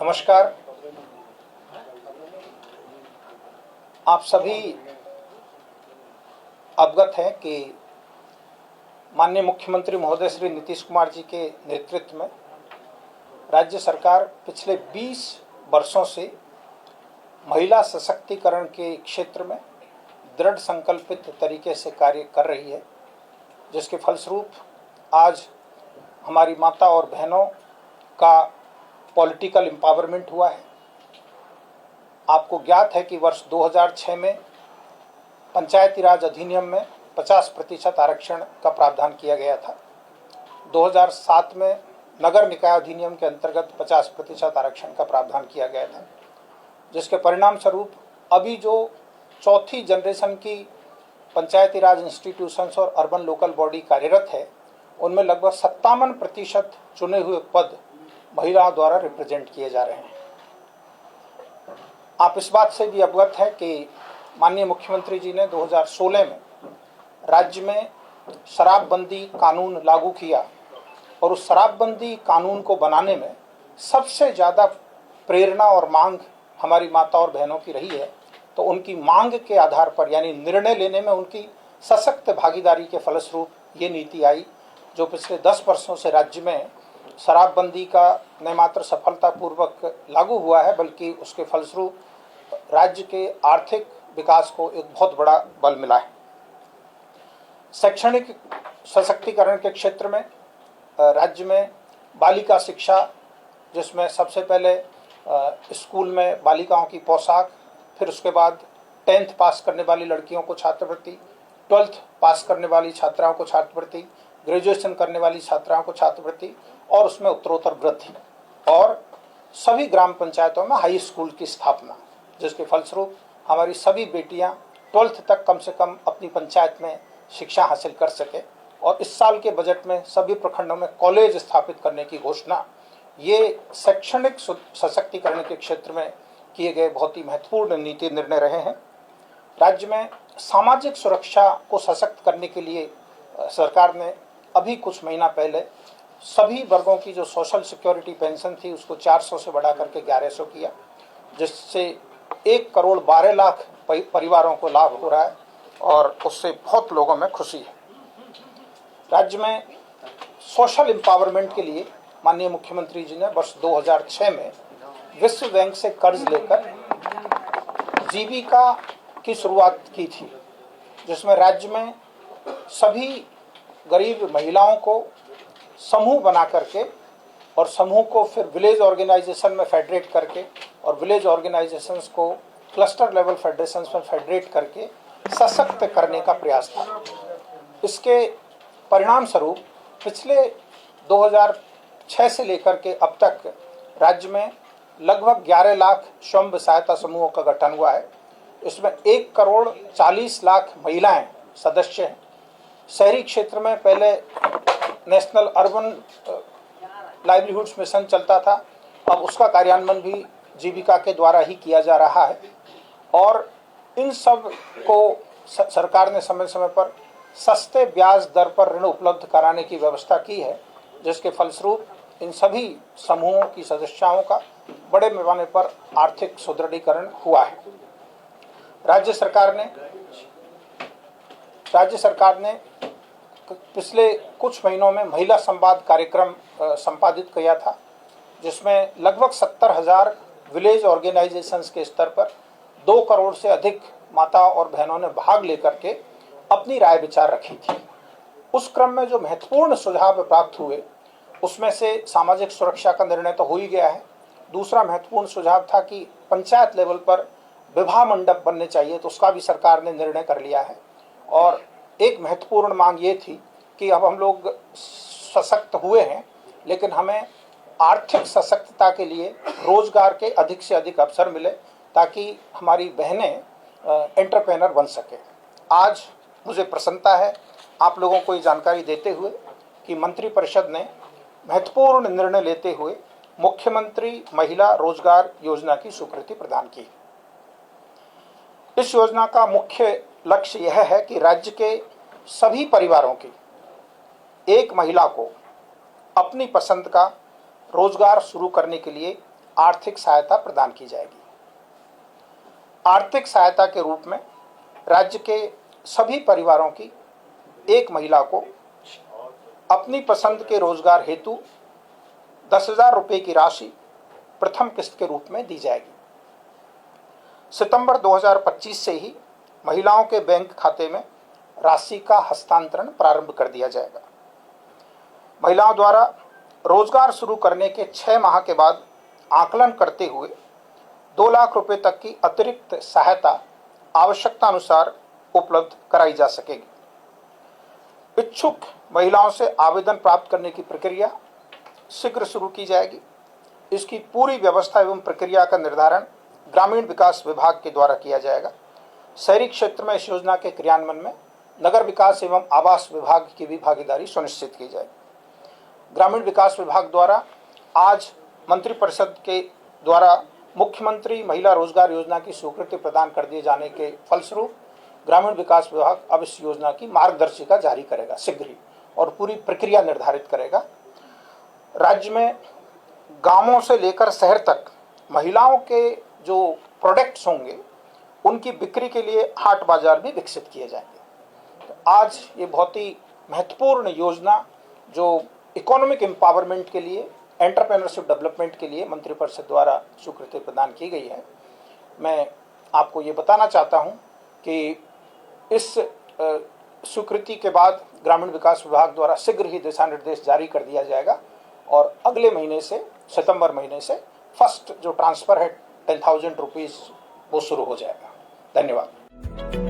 नमस्कार। आप सभी अवगत हैं कि माननीय मुख्यमंत्री महोदय श्री नीतीश कुमार जी के नेतृत्व में राज्य सरकार पिछले 20 वर्षों से महिला सशक्तिकरण के क्षेत्र में दृढ़ संकल्पित तरीके से कार्य कर रही है, जिसके फलस्वरूप आज हमारी माता और बहनों का पॉलिटिकल एम्पावरमेंट हुआ है। आपको ज्ञात है कि वर्ष 2006 में पंचायती राज अधिनियम में 50% आरक्षण का प्रावधान किया गया था। 2007 में नगर निकाय अधिनियम के अंतर्गत 50% आरक्षण का प्रावधान किया गया था, जिसके परिणाम स्वरूप अभी जो चौथी जनरेशन की पंचायती राज इंस्टीट्यूशंस और अर्बन लोकल बॉडी कार्यरत है, उनमें लगभग 57% चुने हुए पद महिलाओं द्वारा रिप्रेजेंट किए जा रहे हैं। आप इस बात से भी अवगत हैं कि माननीय मुख्यमंत्री जी ने 2016 में राज्य में शराबबंदी कानून लागू किया और उस शराबबंदी कानून को बनाने में सबसे ज़्यादा प्रेरणा और मांग हमारी माता और बहनों की रही है। तो उनकी मांग के आधार पर, यानी निर्णय लेने में उनकी सशक्त भागीदारी के फलस्वरूप ये नीति आई, जो पिछले 10 वर्षों से राज्य में शराबबंदी का न मात्र सफलतापूर्वक लागू हुआ है, बल्कि उसके फलस्वरूप राज्य के आर्थिक विकास को एक बहुत बड़ा बल मिला है। शैक्षणिक सशक्तिकरण के क्षेत्र में राज्य में बालिका शिक्षा, जिसमें सबसे पहले स्कूल में बालिकाओं की पोशाक, फिर उसके बाद 10th पास करने वाली लड़कियों को छात्रवृत्ति, 12th पास करने वाली छात्राओं को छात्रवृत्ति, ग्रेजुएशन करने वाली छात्राओं को छात्रवृत्ति और उसमें उत्तरोत्तर वृद्धि, और सभी ग्राम पंचायतों में हाई स्कूल की स्थापना, जिसके फलस्वरूप हमारी सभी बेटियां 12th तक कम से कम अपनी पंचायत में शिक्षा हासिल कर सके। और इस साल के बजट में सभी प्रखंडों में कॉलेज स्थापित करने की घोषणा, ये शैक्षणिक सशक्तिकरण के क्षेत्र में किए गए बहुत ही महत्वपूर्ण नीति निर्णय रहे हैं। राज्य में सामाजिक सुरक्षा को सशक्त करने के लिए सरकार ने अभी कुछ महीना पहले सभी वर्गों की जो सोशल सिक्योरिटी पेंशन थी उसको 400 से बढ़ा करके 1100 किया, जिससे 1 करोड़ 12 लाख परिवारों को लाभ हो रहा है और उससे बहुत लोगों में खुशी है। राज्य में सोशल एम्पावरमेंट के लिए माननीय मुख्यमंत्री जी ने वर्ष 2006 में विश्व बैंक से कर्ज लेकर जीविका की शुरुआत की थी, जिसमें राज्य में सभी गरीब महिलाओं को समूह बना करके और समूह को फिर विलेज ऑर्गेनाइजेशन में फेडरेट करके और विलेज ऑर्गेनाइजेशंस को क्लस्टर लेवल फेडरेशंस में फेडरेट करके सशक्त करने का प्रयास था। इसके परिणाम स्वरूप पिछले 2006 से लेकर के अब तक राज्य में लगभग 11 लाख स्वयं सहायता समूहों का गठन हुआ है। इसमें 1 करोड़ 40 लाख महिलाएं सदस्य हैं। शहरी क्षेत्र में पहले नेशनल अर्बन लाइवलीहुड्स मिशन चलता था, अब उसका कार्यान्वयन भी जीविका के द्वारा ही किया जा रहा है और इन सब को सरकार ने समय समय पर सस्ते ब्याज दर पर ऋण उपलब्ध कराने की व्यवस्था की है, जिसके फलस्वरूप इन सभी समूहों की सदस्याओं का बड़े पैमाने पर आर्थिक सुदृढ़ीकरण हुआ है। राज्य सरकार ने पिछले कुछ महीनों में महिला संवाद कार्यक्रम संपादित किया था, जिसमें लगभग 70,000 विलेज ऑर्गेनाइजेशंस के स्तर पर 2 करोड़ से अधिक माता और बहनों ने भाग लेकर के अपनी राय विचार रखी थी। उस क्रम में जो महत्वपूर्ण सुझाव प्राप्त हुए, उसमें से सामाजिक सुरक्षा का निर्णय तो हो ही गया है। दूसरा महत्वपूर्ण सुझाव था कि पंचायत लेवल पर विवाह मंडप बनने चाहिए, तो उसका भी सरकार ने निर्णय कर लिया है। और एक महत्वपूर्ण मांग ये थी कि अब हम लोग सशक्त हुए हैं, लेकिन हमें आर्थिक सशक्तता के लिए रोजगार के अधिक से अधिक अवसर मिले, ताकि हमारी बहनें एंटरप्रेन्योर बन सके। आज मुझे प्रसन्नता है आप लोगों को ये जानकारी देते हुए कि मंत्रिपरिषद ने महत्वपूर्ण निर्णय लेते हुए मुख्यमंत्री महिला रोजगार योजना की स्वीकृति प्रदान की। इस योजना का मुख्य लक्ष्य यह है कि राज्य के सभी परिवारों की एक महिला को अपनी पसंद का रोजगार शुरू करने के लिए आर्थिक सहायता प्रदान की जाएगी। आर्थिक सहायता के रूप में राज्य के सभी परिवारों की एक महिला को अपनी पसंद के रोजगार हेतु 10,000 रुपये की राशि प्रथम किस्त के रूप में दी जाएगी। सितंबर 2025 से ही महिलाओं के बैंक खाते में राशि का हस्तांतरण प्रारंभ कर दिया जाएगा। महिलाओं द्वारा रोजगार शुरू करने के 6 माह के बाद आकलन करते हुए 2 लाख रुपए तक की अतिरिक्त सहायता आवश्यकता अनुसार उपलब्ध कराई जा सकेगी। इच्छुक महिलाओं से आवेदन प्राप्त करने की प्रक्रिया शीघ्र शुरू की जाएगी। इसकी पूरी व्यवस्था एवं प्रक्रिया का निर्धारण ग्रामीण विकास विभाग के द्वारा किया जाएगा। शहरी क्षेत्र में इस योजना के क्रियान्वयन में नगर विकास एवं आवास विभाग की भी भागीदारी सुनिश्चित की जाएगी। ग्रामीण विकास विभाग द्वारा आज मंत्रिपरिषद के द्वारा मुख्यमंत्री महिला रोजगार योजना की स्वीकृति प्रदान कर दिए जाने के फलस्वरूप ग्रामीण विकास विभाग अब इस योजना की मार्गदर्शिका जारी करेगा शीघ्र ही और पूरी प्रक्रिया निर्धारित करेगा। राज्य में गांवों से लेकर शहर तक महिलाओं के जो प्रोडक्ट्स होंगे उनकी बिक्री के लिए हाट बाजार भी विकसित किए जाएंगे। तो आज ये बहुत ही महत्वपूर्ण योजना जो इकोनॉमिक एम्पावरमेंट के लिए, एंटरप्रेन्योरशिप डेवलपमेंट के लिए मंत्रिपरिषद द्वारा स्वीकृति प्रदान की गई है। मैं आपको ये बताना चाहता हूँ कि इस स्वीकृति के बाद ग्रामीण विकास विभाग द्वारा शीघ्र ही दिशा निर्देश जारी कर दिया जाएगा और अगले महीने से, सितंबर महीने से फर्स्ट जो ट्रांसफ़र है 10,000 रुपीज़ वो शुरू हो जाएगा। धन्यवाद।